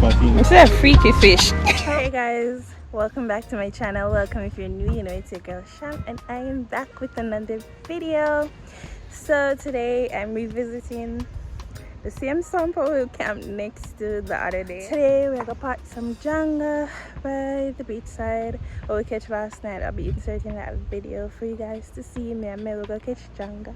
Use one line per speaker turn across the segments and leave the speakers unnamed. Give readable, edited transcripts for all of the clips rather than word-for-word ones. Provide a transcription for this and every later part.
Martini.
It's a freaky fish.
Hey guys, welcome back to my channel. Welcome if you're new, you know it's your girl Sham, and I am back with another video. So today I'm revisiting the same sample we camped next to the other day. Today we're gonna part some janga by the beachside what we catch last night. I'll be inserting that video for you guys to see. Me and Mel will go catch janga.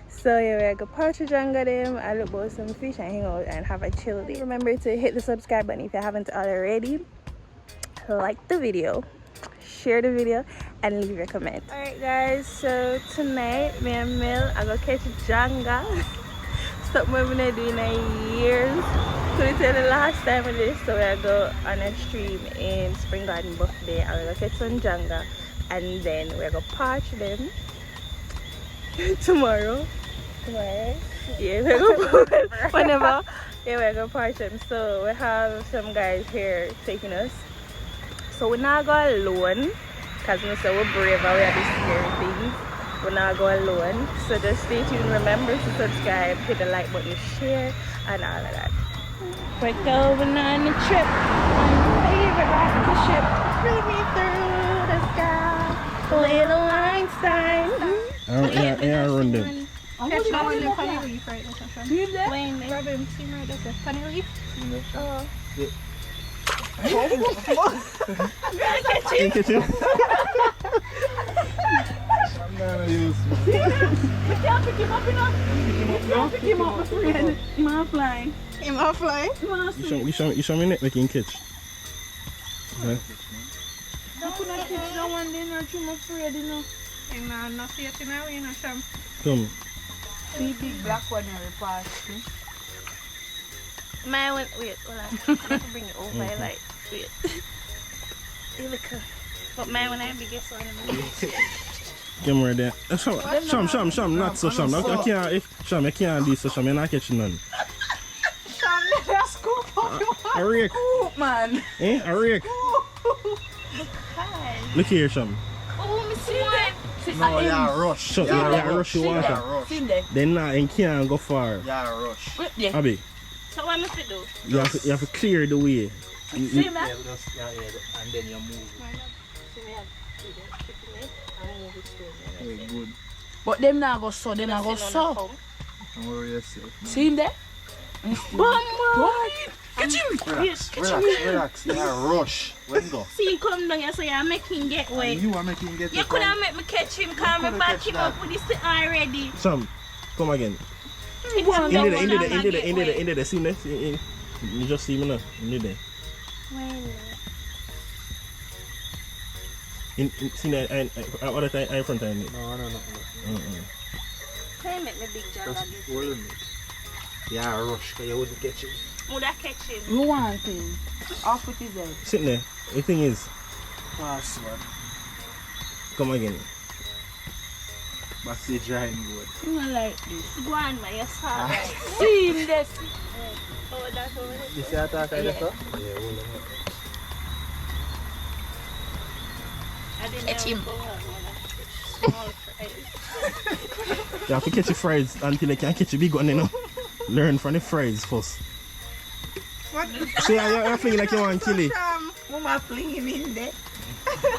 So yeah, we're gonna part the janga them, I look about some fish and hang out and have a chill day. Remember to hit the subscribe button if you haven't already. Like the video, share the video, and leave your comment. Alright guys, so tonight me and Mel are gonna catch janga. Something we've been doing in years. So it's the last time we did, so we're go on a stream in Spring Garden Buffet and we're gonna catch some janga and then we're gonna parch them tomorrow. Tomorrow? Yeah, we're gonna whenever. Yeah, we're gonna parch them. So we have some guys here taking us. So we're not going alone because we say we're brave and we have these scary things. We're not going alone. So just stay tuned. Remember to subscribe, hit the like button, share, and all of that. We're going on a trip. My favorite rocket ship. Bring me through the sky. Little Einstein.
Yeah, run them.
Catch my one in funny leaf right now. See that? Robin, see right there. Funny leaf? Oh.
Catch it.
We can't pick him up enough. We can't pick him up, my friend. He might fly. He might fly?
You show me net we can catch.
I could not catch that one then, or too much afraid, you know. I'm not safe in our way, you know, Sham.
Come.
See big black one in the past.
Mine went, wait, hold on. I have to bring it over my light. Wait. You look good. But mine when I'm biggest one in the
Come right there. Sham, not so Sham. I can't, Sham, I can't do this, so Sham, you're not catching none.
Sham, let us go for you.
A rake.
Oh man.
Eh? A rake. Look here, Sham.
Oh, me see one.
No, yeah, rush.
So, yeah, rush you want
rush.
Then now you can't go far.
Yeah, rush.
Yeah.
Abi,
So what must we do?
you have to clear the way.
See man.
And then you move. Very good.
But them now go so, them now go so.
Don't worry yourself.
See him there?
What?
Catch him!
Relax. Yeah, rush. Let's go.
See him come down here so you're making get wet.
You are making get
You couldn't make me catch him, because I back him up with this already.
Sham, come again. In there, see me? You just see me now. In there. See me, other time, in front of me.
No.
Can you make me big jug
Just
of
hold me. Yeah, rush, because you wouldn't catch it.
Would I catch him?
You want him? Off with his head.
Sitting there. The thing is,
Pass one.
come again.
But see drying good.
You don't like this.
Go on, man, you saw right.
See him there.
Oh, that's over there.
You see how I yeah, hold on.
I didn't
Catch him.
Small fries.
You have to catch the fries until you can catch the big one, you know. Learn from the fries first.
What?
See, you're feeling like you want to kill it.
Mama fling him in there.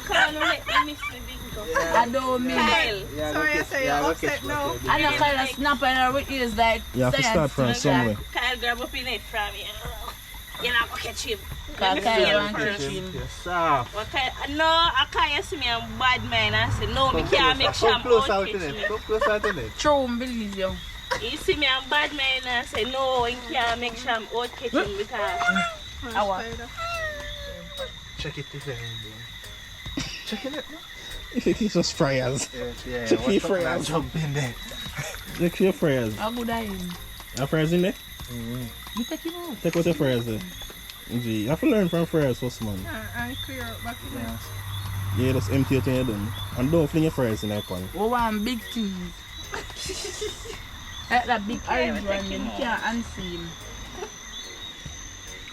Can't let me miss the big go.
I don't mean it.
Yeah,
Sorry, I say you're upset now.
I know kind of snap with ears like.
You have to start from somewhere.
Kyle grab up in it from you. You're not going to catch him.
Kyle want to catch
Yes,
him.
sir.
No, I can't see me, I'm bad man. I say, no, me can't make Sham out catch me.
Come closer to it.
True, believe you.
You see me, I'm bad man. I say, no, you can't make Sham out catch him because...
I want.
Check it if you check it.
It's just fryers.
Yeah,
Check your
what's up, man?
fryers.
Jump in there.
Check your fryers.
How good I am?
Are fryers in there?
You take him out.
Take out your fryers there. Gee, you have to learn from fryers first, man.
I clear up back in there.
Yeah, just empty it when you're done. And don't fling your fryers in that pan.
Oh, one big thing. Like that big orange one, you can't unsee him.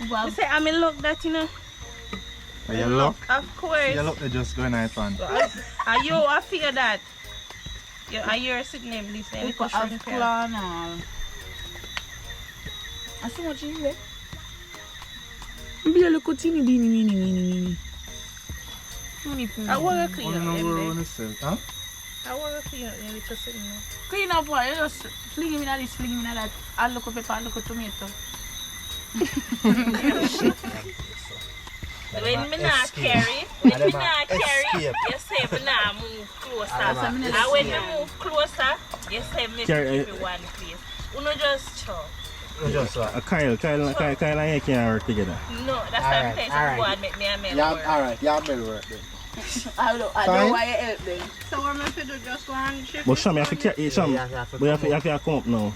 You say, I'm in luck that, you know.
Are you look?
Of course.
You look, they're just going out on.
Are you, I fear that. Are you sitting there, please?
You could have claw now. I see what you say. Be a little teeny weeny.
I want to clean
Oh,
up
no,
them
we're
there.
on the same. Huh?
I want to clean up them little something there.
Clean up what? You just fling him in this, fling him in that. I'll look up pepper, I'll look up tomato.
When me not
Escape.
carry, when me
Adama,
not carry,
escape.
you say me not move closer.
Adama,
And when me move closer, you say me
Carry-
keep it one place. You know just chow.
Just what?
Kyle and you can't work together.
No, that's why I'm saying go and make me a man work.
Alright, yeah, I'm work then.
I don't
Fine.
know why you help them.
So what am I to do? Just go and shift
But Sham, you have to carry Sham.
Yeah, you have to
But you
come
have to come up now.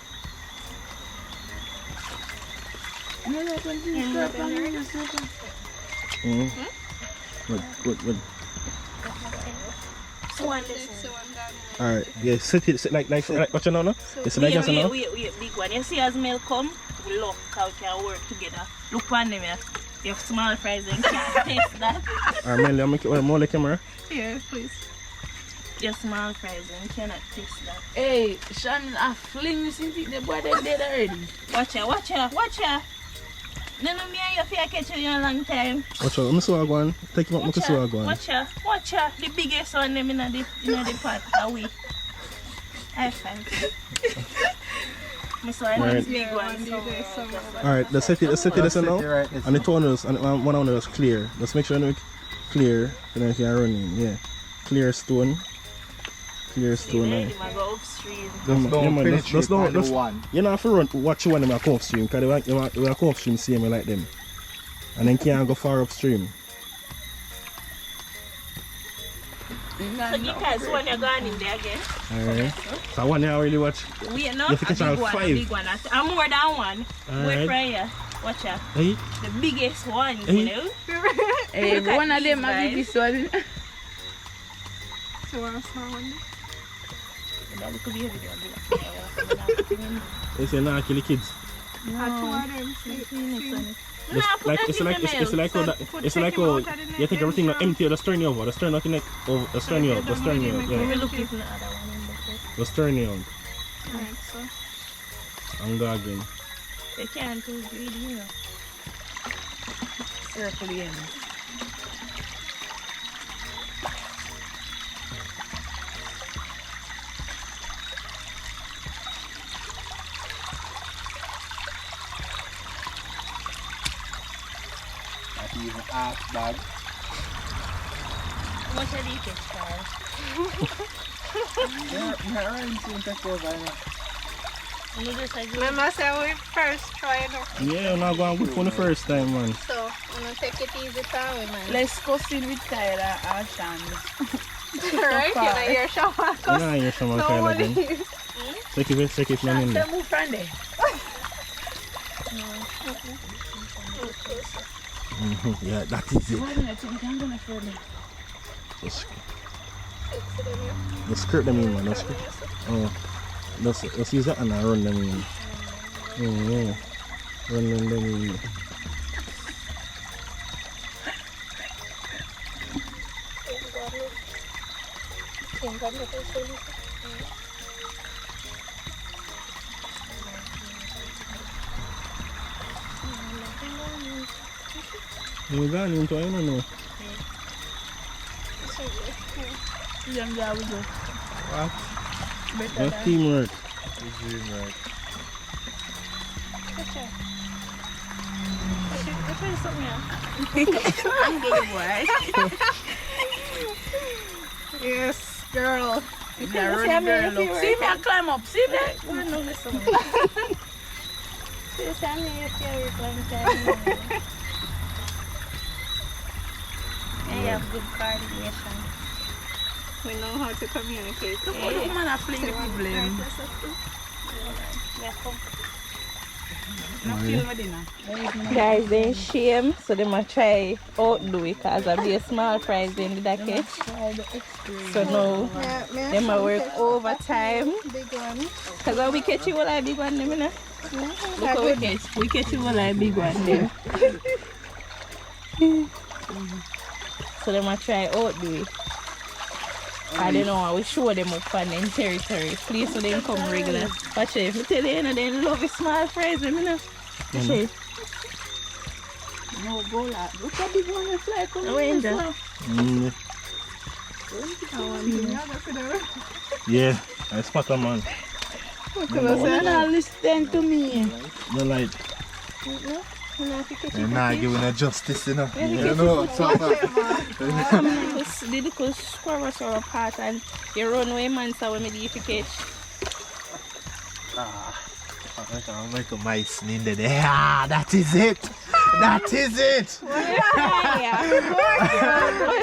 Good.
So one this
so I'm done.
Alright, yeah, sit like what you know now? It's like
Wait,
you know?
big one. You see as milk come, we look how we can work together. Look on them, you have small fries and can't taste that.
Alright, Melly, I'll make it more the camera.
Yeah, please.
You have small fries and cannot taste that.
Hey, Sham, I fling this into the boy they dead already.
Watch ya. No, me and you feel catch you in a long time.
Watch out, let me see what I go on. Take him up, make see what I go on.
Watch ya. The biggest one them in the pot away. High five. Me saw
Right.
big one.
Alright, let's set it
Sit
now.
right next
And the
to
toners and one of those clear. Let's make sure it's clear so then you can run in. Yeah. Clear stone.
Ready, I go upstream.
Don't finish it on the one.
You know, if you run, watch one of them come upstream because they will come upstream same like them. And then can't go far upstream.
So you guys when you're going in there again.
Alright. So one I really watch.
We no,
You have to catch
a
all
big one,
five.
a big one. I'm more than one.
Alright.
Wait right here. Watch out.
Hey,
The biggest one,
Hey.
you know.
Hey,
Look at
one of
these
them I
guys.
be this one.
So one small one.
That could be heavy.
they say nah, kill the kids.
I two of them.
It's like it's like how you take everything and empty, just turn it over, just turn nothing like over, just turn it out,
We
yeah,
look at the other one in the book.
just turn it out.
Alright, so.
And go again.
They can't too greedy, you know.
Circle in.
Not even half bag.
How much are you catch, Carl?
Yeah, I'm soon take over now.
You just like
Remember say we first try it out.
Yeah, I'm not going good for the first time, man.
So I'm gonna take it easy for we man.
Let's go sit with Tyler and Sham.
Right? You know your shower
You know, you're someone kind of thing. Take it, man, in there.
Sham, move from there.
Yeah, that is it.
1 minute, we can go no further.
Just skirt them in, man. Let's use that and I run them in. Yeah. Run them in. You got into I don't know.
Them there we go.
What?
Better
That's
than.
teamwork.
It's doing right.
I'm good, boy.
Yes, girl.
Yeah, run girl look. See me I climb up. See that?
Well, no, listen. And you have good coordination.
We know how to communicate.
Oh, man, I fling the problem.
Yeah, come.
Not feel my dinner.
Guys, they shame, so they might try outdo it because I be a small prize in the catch. So now
Yeah,
they might work overtime.
big one.
Because when we catch you all like big one, them, you know? Look how we catch. We catch you all like big one them. So they might try outdo it. I don't know, I will show them up on them territory. Please so they can come regular. Watch it. If I tell you, you know, they love a small prize, you know? Watch it.
No, go like. Look at the one you fly coming.
Oh, in there.
Yeah, I spot a man.
Now listen to me.
The light.
You're not giving her justice, you know.
Yeah,
You know what's up.
The little squirrels are apart and you run away, man, so when me if you catch.
I'll make a mice in there. Yeah, that is it. That is it.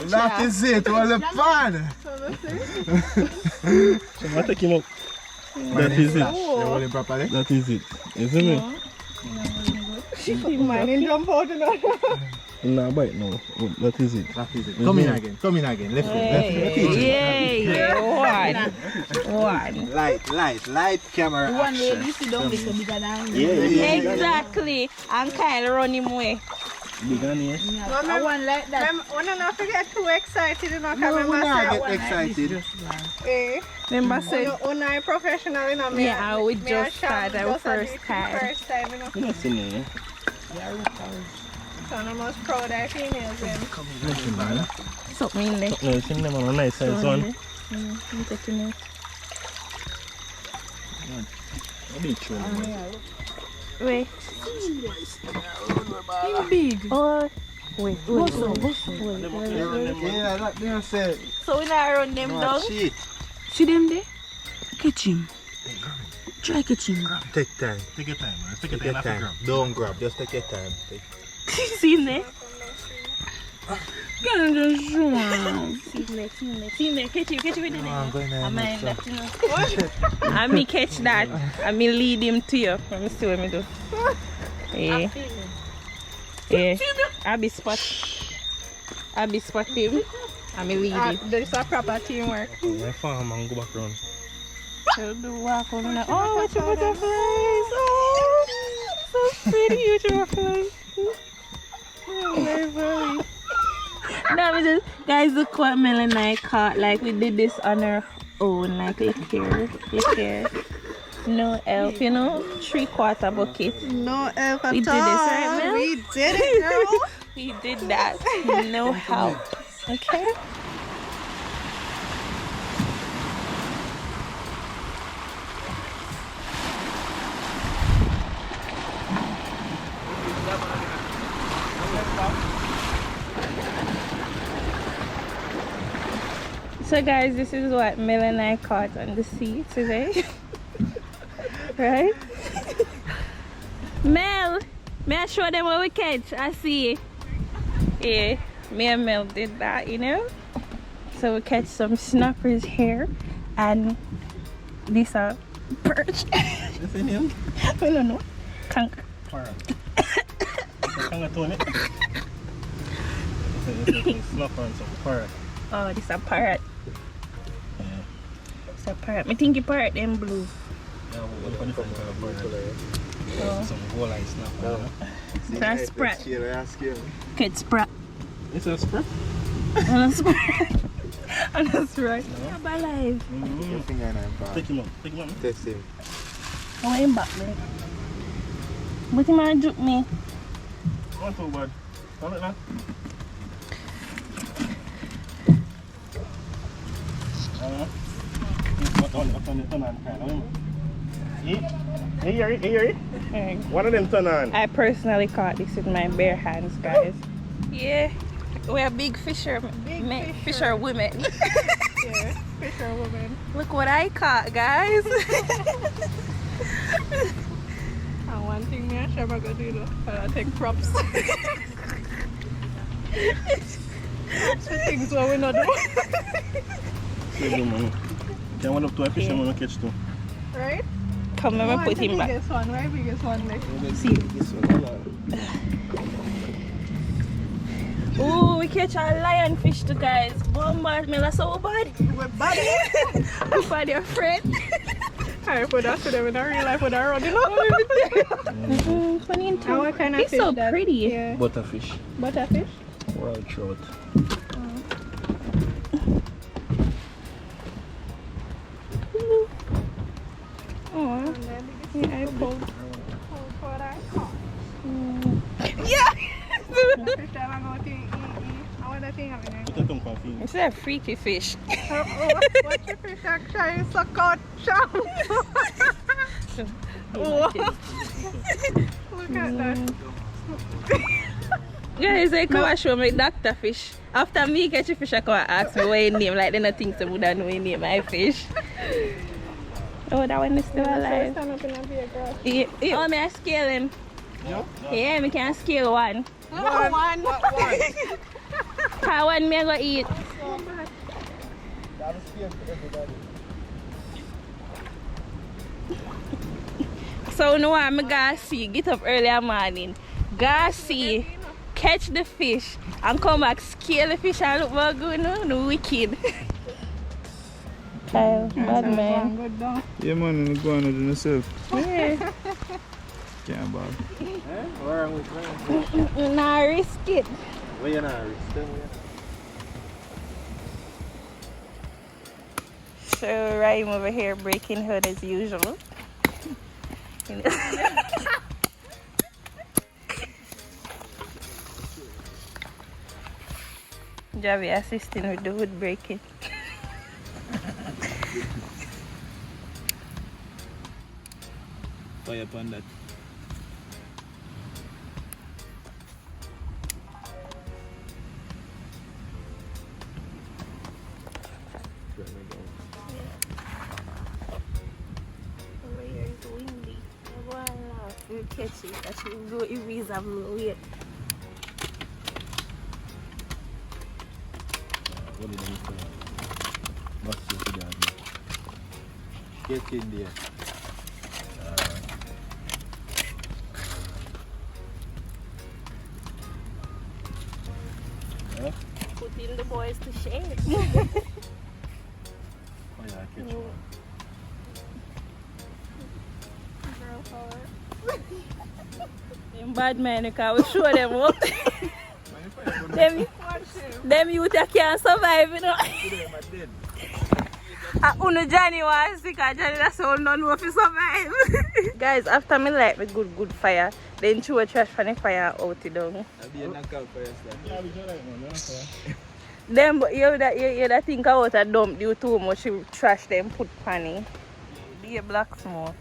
That is it. What's the fun?
So I take him up. That is it.
You're rolling properly?
That is it. Isn't it?
Mine jump out and
Nah, bite no. That is it.
That is it. Come in again. Come in again. Left it.
Yeah. One.
Light, camera.
The one
action.
lady sit down make a bigger than
Exactly. And Kyle run him away.
Big on here.
I want like that.
When I not to get too excited, you know,
No, we're not
remember
get excited.
say,
Remember say,
when I professional, you know, me.
yeah, I would
me
just
and Sham
start our
just a
first
bit
time.
First time, you know.
You don't see me, eh?
So I'm most proud of females.
Something in there.
No, you see them on a nice size one.
I'm taking it.
I'll be true.
Wait.
Big.
Oh. Wait.
Yeah, that they say.
So we not run them
No,
down?
shit.
See them there? Catch him. Try catch him.
Take time.
Take your time, man. Take your
Take your
time.
time. Don't grab. Just take your time.
See him there?
Can't just show him.
See him there. Catch him with the
No, I'm going
I
to
mind that, you know. And me catch that. And me lead him to you. Let me see what me do. Yeah. Yeah. I be spot him. And me lead him.
There's a proper teamwork.
I farm and go back round.
So do walk on now. Oh, what your butterflies. Oh, so pretty, you butterflies. Oh, very funny. Now we just, guys, look what Mel and I caught. Like we did this on our own. Like look here. No help, you know. 3/4 bucket.
No help at
We did this, right, Mel?
We did it, girl.
We did that. No help. Okay. So guys, this is what Mel and I caught on the sea today. Right? Mel, may I show them what we catch? I see. Yeah, me and Mel did that, you know? So we catch some snappers here and these are perch.
What's in him?
I don't know. Conch.
Parrot. Kangatone. Snapper and some parrot.
Oh, this a parrot.
Yeah.
It's a parrot. I think you parrot them blue.
Yeah, what kind of parrot?
Oh.
Some whole eye snapper.
That's a sprat. Kid sprat.
It's a sprat?
And a sprat. And that's right. I'm alive.
Take him up.
Test him.
I want him back, man. But he might juke me.
Not too bad. Hold it now. Here. One of them turn on.
I personally caught this with my bare hands, guys. Yeah, we are big fisher women.
Yeah, fisher woman.
Look what I caught, guys.
And one thing me and Sham are gonna do though, I take props. Props for things what we not do.
Save the money. Can one up to a fish and one catch too.
Right?
Come let me put him back.
Biggest one, right? Biggest one next.
See. Oh, we catch a lionfish too, guys. Bombard me, that's so bad.
We're bad.
I'm for their friend.
I put that to them in real life with our rod, you know?
Funny and
And what kind of
He's
fish
so
that?
pretty.
Yeah.
Butterfish.
Butterfish?
Wild trout.
Oh,
And then
yeah, I pulled.
what I caught.
Yeah, the
Fish that I go to eat. I want that thing happening.
Put a tongue for feet.
It's a freaky fish.
Watch the fish that trying to suck out Sham. Oh. Look at that.
Guys, I come and show me Dr. Fish. After me catch a fish, I come and ask me what your name. Like, they don't think so would I know your name, my fish. Oh, that one is still alive.
Stand up in a beer, girl.
Yeah. Oh, may I scale him?
Yeah?
Yeah, me can scale one.
One.
How one me I go eat? So no I'm gonna see, get up early in the morning, go see, catch the fish and come back, scale the fish and look more good, no wicked. Kyle, bad man.
Good dog.
Yeah, man, I'm going to do myself.
Yeah.
Can't bother.
Where are we?
Nah, risk it.
Where you not risk?
So Ryan over here breaking hood as usual. Javi assisting with the hood breaking.
Fire upon that.
Over here is windy. I go and laugh. We'll catch it. That should go invisible. Wait.
What did I say? What's the video? Get in there.
Putting the boys to shame.
Oh yeah, I catch one.
Them bad man, you can show them up. them youth that can't survive, you know. Uno Johnny was sick and Johnny that's all none know if he survive. Guys, after me like me good fire, then throw a trash from the fire out it down.
I'll be a knockout for yourself.
Them but you that think about a dump due too much trash them put panny. Be a black smoke.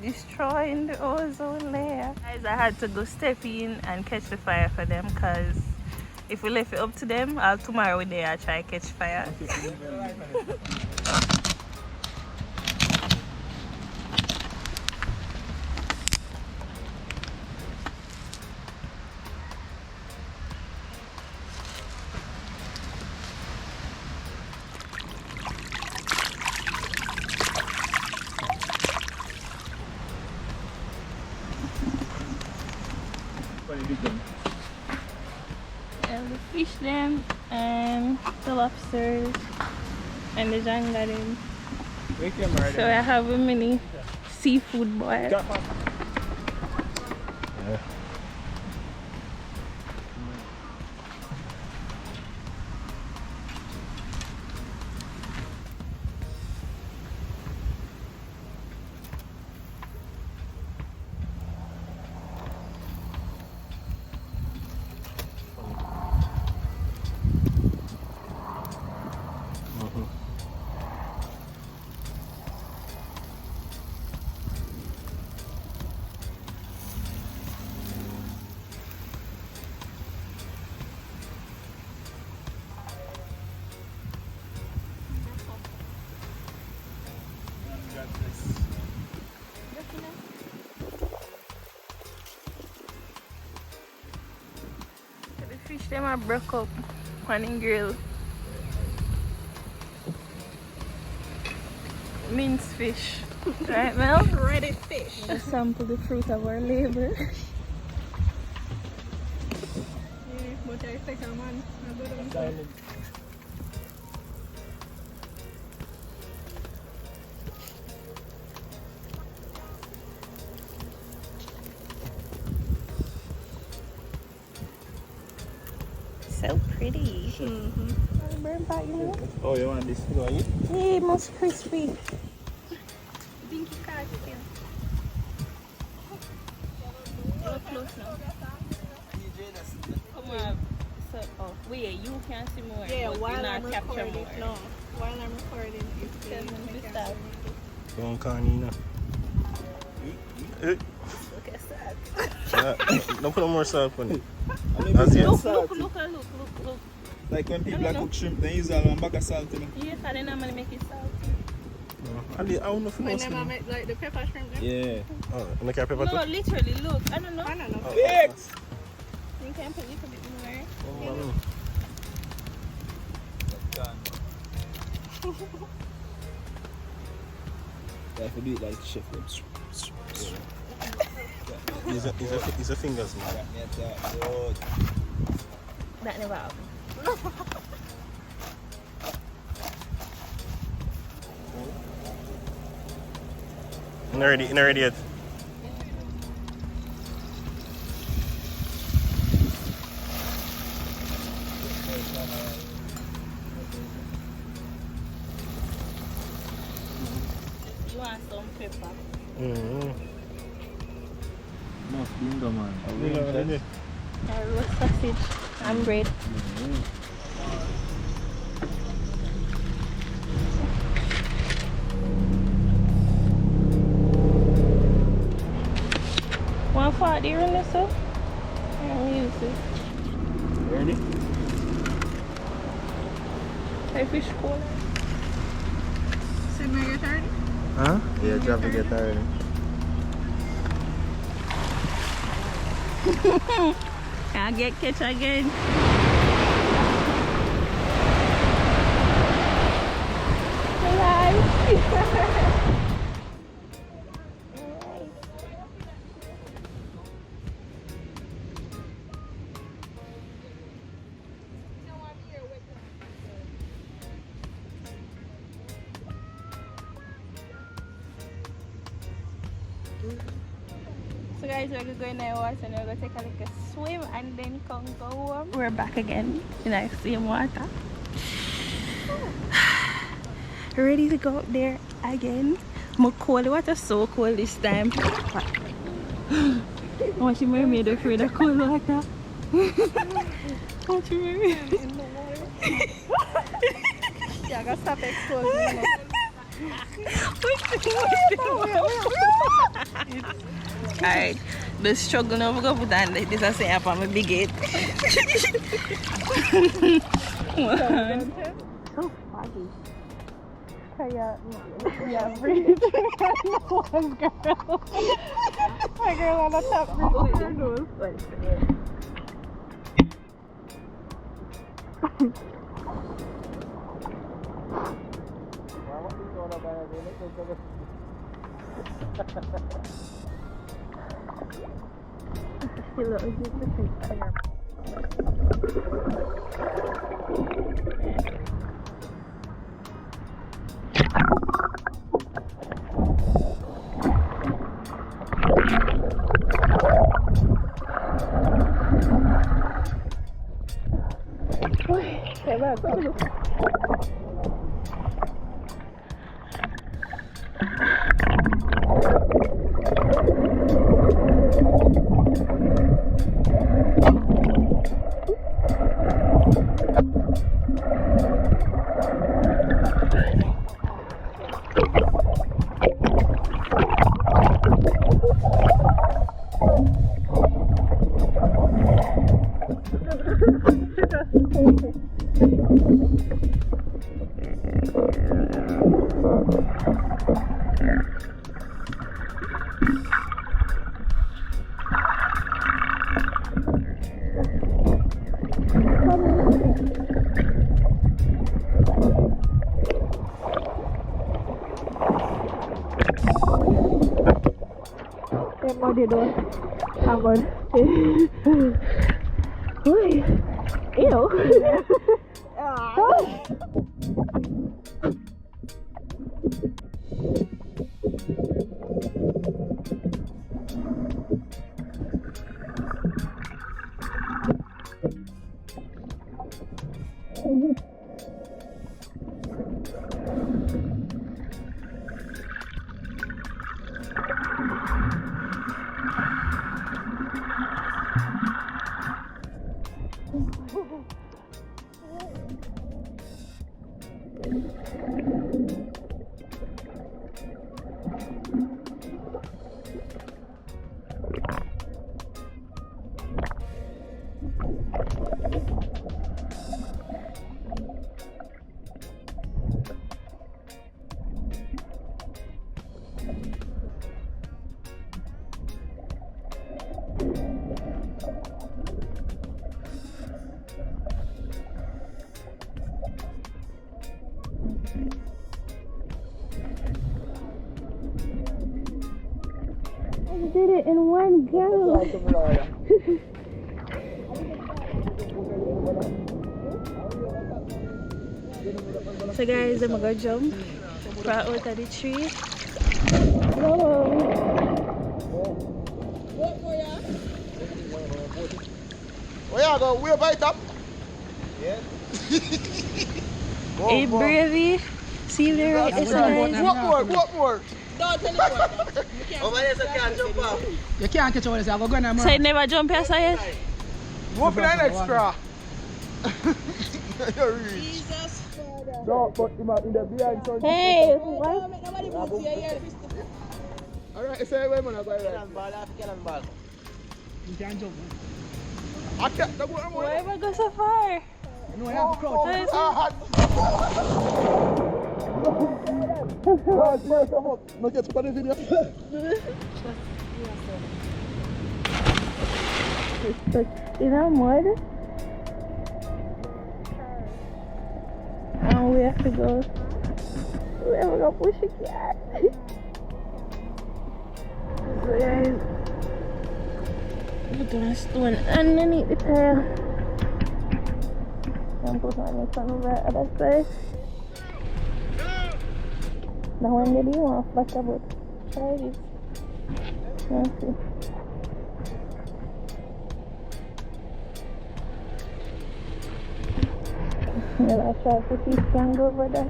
Destroying the ozone layer. Guys, I had to go step in and catch the fire for them because if we left it up to them, tomorrow we there I try to catch fire. The fish them and the lobsters and the jangarin. So I have a mini seafood boil.
Yeah.
The fish them are broke up on the grill. Minced fish. Right, Mel?
Breaded fish.
Let's sample the fruit of our labor.
Yeah, but I take a man. I do them.
So pretty. Burn back, you know?
Oh, you want this? You want it?
Yeah, most crispy.
Dinky cat again.
Go close now. have. So, oh, wait, you can see more.
Yeah,
but
while
you
I'm
not capture
recording.
more.
No, while I'm recording, it's
Tell
the
me to
camera.
stop.
Don't call me now.
Look at that.
Don't put no more salt on it.
As
yet.
Look.
Like when people
No,
like
no.
cook shrimp, they use a bag of salt in it.
Yes, I didn't normally make it salty.
I don't know if you
When
know.
them make like the pepper shrimp. Them.
Yeah.
Oh, and the pepper
No,
too?
literally, look. I don't know.
I don't know.
Fix!
You can put a little bit more.
You have to do it like chef.
It's a fingers, man.
That never happened.
Not ready yet.
You want some pepper?
Must bingo, man.
Roast sausage and bread. One for the in this up? I'm use it.
Ready?
A fish cooler.
So make it ready.
Huh? Yeah, you have to get tired.
I'll get catch again. So guys, we're going to go in the water and we're going to take a little swim and then come go home. We're back again in the same water. Ready to go up there again. I'm cold. The water's so cold this time. Watch the mermaid afraid of cold water. Watch the mermaid.
In the water. Yeah, I gotta stop exposing.
Alright, the struggle now we go put on this is say up on my big head. One. So foggy.
Yeah, breathe. One girl. My girl on the top breathe her nose.
Body doon. Abon. Uy. Ew. Did it in one go. So guys, I'm gonna jump right out of the tree. Whoa.
Oh yeah, go way by top. Yeah.
Hey Bravey, see if they're right exercise.
What more?
Don't teleport.
Over here, so can't jump off.
You can't catch all this. I go and
So you never jump here, so yet?
Whoop in an extra. You're rich.
Jesus.
No, but in the behind.
Hey, what?
Nobody puts you here.
Alright, say where man I go right.
You can't jump.
I can't go on.
Why am I go so far?
No, I have to crouch.
No get to the video.
You know mud? Oh, we have to go. We have to go push a cat. So guys, we're gonna stone underneath the tire. And put on the sun over the other side. Now when did you want to flash about? Try this. Let's see. Yeah, I'll try to see if you can go over there.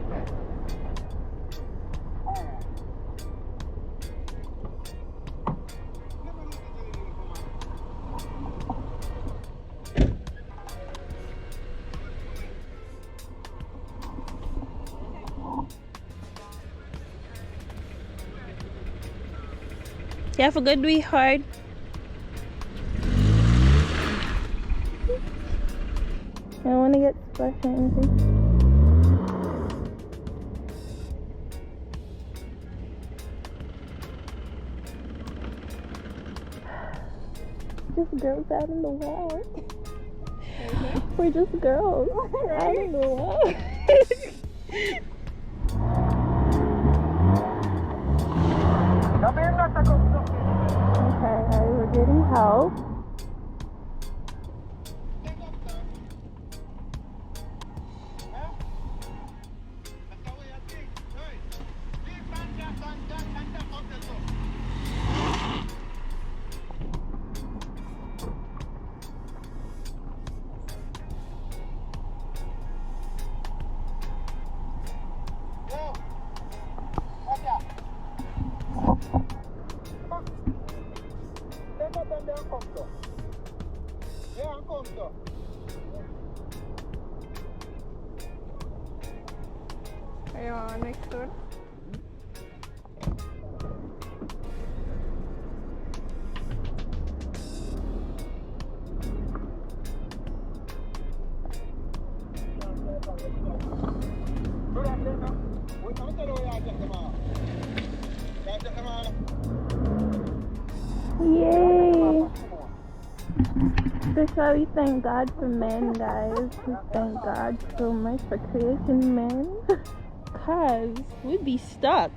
You have to go do it hard. I don't want to get splashed or anything. Just girls out in the wild. We're just girls out in the wild. Okay, we're getting help. Are you on next door? Yay! That's why we thank God for men, guys. We thank God so much for creating men. Cause we'd be stuck.